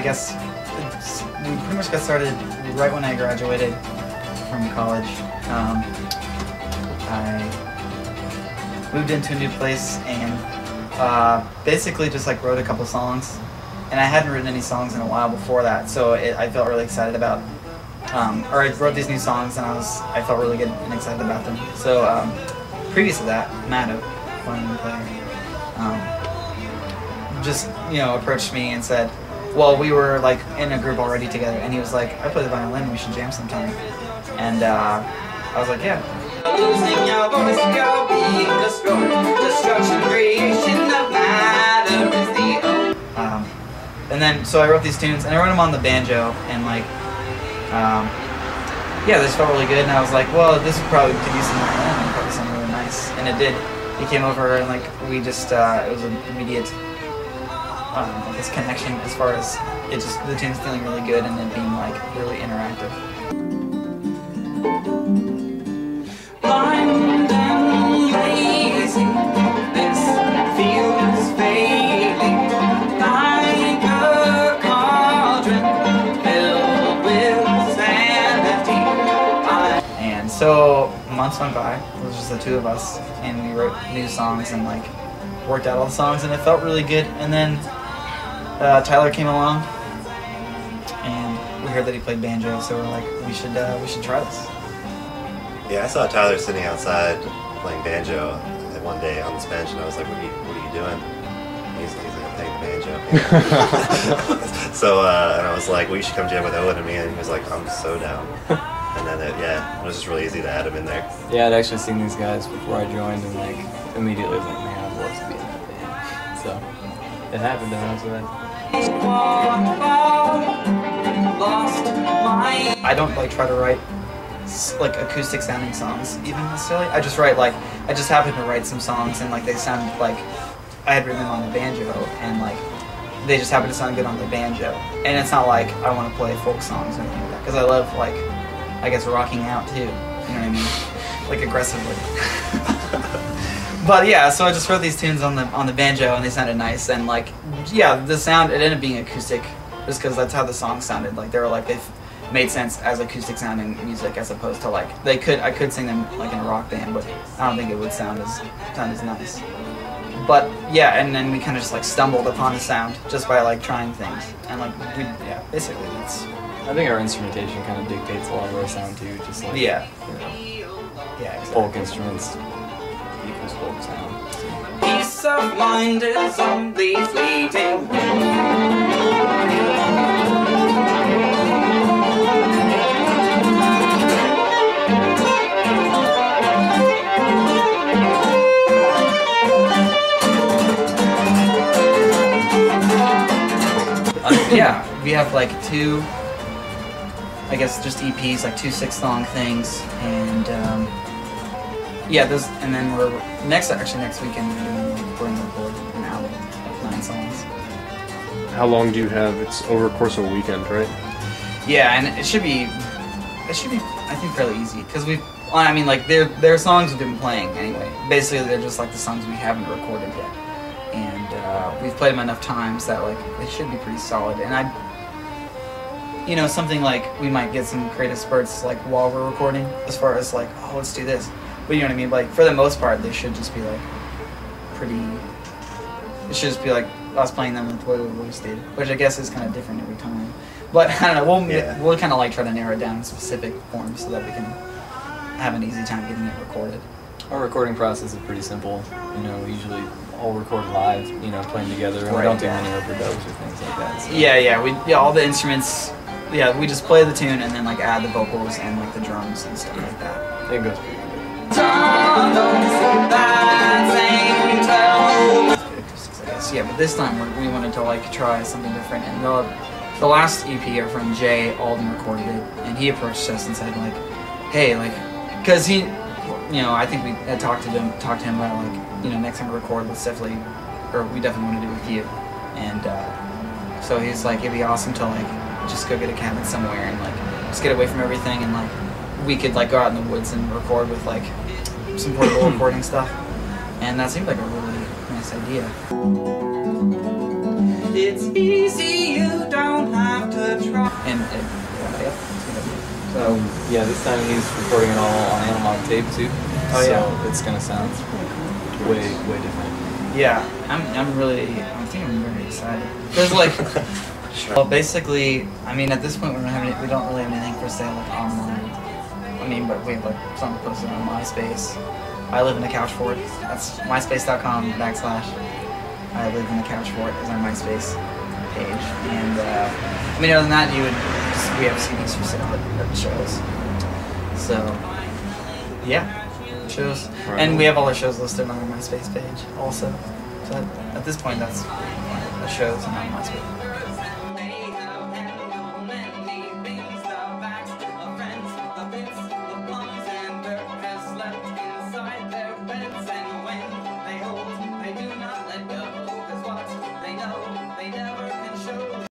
guess we pretty much got started right when I graduated from college. I moved into a new place and basically just like wrote a couple songs. And I hadn't written any songs in a while before that, so I felt really excited about, or I wrote these new songs and I felt really good and excited about them. So previous to that, Matt, a violin player, just, you know, approached me and said, well, we were like in a group already together, and he was like, I play the violin, we should jam sometime. And I was like, yeah. Losing your voice, your being destroyed, destruction, creation of matter is the and then, so I wrote these tunes, and I wrote them on the banjo, and like, yeah, this felt really good, and I was like, well, this could use some violin, and probably something really nice, and it did. He came over, and like, we just, it was an immediate, I guess, connection as far as it just, the tune's feeling really good, and it being like, really interactive. Blind and lazy, this field is failing. So months went by, it was just the two of us, and we wrote new songs and like worked out all the songs, and it felt really good. And then Tyler came along, and we heard that he played banjo, so we're like, we should try this. Yeah, I saw Tyler sitting outside playing banjo one day on this bench, and I was like, what are you doing? He's like, I'm playing the banjo. So and I was like, well, you should come jam with Owen and me, and he was like, I'm so down. And then it was just really easy to add him in there. Yeah, I'd actually seen these guys before I joined, and like immediately was like, man, I'd love to be in that band. So it happened, and I was glad. I don't like try to write like acoustic sounding songs even necessarily. I just write like, I just happen to write some songs, and like they sound like I had written them on the banjo, and like they just happen to sound good on the banjo. And it's not like I want to play folk songs or anything like that, because I love like, I guess, rocking out too, you know what I mean? Like aggressively. But yeah, so I just wrote these tunes on the banjo, and they sounded nice, and like, yeah, the sound, it ended up being acoustic just because that's how the songs sounded. Like they made sense as acoustic sounding music, as opposed to like, I could sing them like in a rock band, but I don't think it would sound as nice. But yeah, and then we kind of just like stumbled upon the sound just by like trying things, and like, yeah, basically that's. I think our instrumentation kind of dictates a lot of our sound too, just like, yeah, you know, yeah, exactly. Folk instruments equals folk sound. So. Peace of mind is only fleeting. Yeah, we have like two, I guess, just EPs, like 2 6-song things, and yeah, those, and then next weekend we're going to record an album of 9 songs. How long do you have? It's over the course of a weekend, right? Yeah, and it should be, I think, fairly easy, because I mean, like, they're songs we've been playing anyway. Basically, they're just like the songs we haven't recorded yet, and we've played them enough times that like they should be pretty solid. And you know, something like we might get some creative spurts like while we're recording, as far as like, oh, let's do this. But you know what I mean? Like, for the most part, they should just be like it should just be like us playing them with the way we always did, which I guess is kind of different every time. But I don't know, we'll kind of like try to narrow it down in specific forms so that we can have an easy time getting it recorded. Our recording process is pretty simple. You know, we usually all record live, you know, playing together, and we don't do any overdubs or things like that. So. Yeah, all the instruments. Yeah, we just play the tune and then like add the vocals and like the drums and stuff like that. It goes pretty good. Yeah, but this time we wanted to like try something different, and the last EP, our friend Jay Alden recorded it, and he approached us and said like, hey, like, because he, you know, I think we had talked to him about like, you know, next time we record, we definitely want to do it with you, and so he's like, it'd be awesome to like just go get a cabin somewhere and like just get away from everything, and like we could like go out in the woods and record with like some portable recording stuff, and that seemed like a really nice idea. It's easy, you don't And it, yeah, so Yeah, this time he's recording it all on analog tape too. Oh, so yeah. it's gonna sound way different. yeah, I'm I think I'm very excited. There's like, well, basically, I mean, at this point we don't really have anything for sale like online. I mean, but we have like something posted on MySpace. I live in a couch fort. That's myspace.com/ I live in the couch fort is our MySpace page. And I mean, other than that, we have CDs for sale at shows. So yeah, shows, Right. and we have all our shows listed on our MySpace page also. So at this point, that's the shows and not MySpace.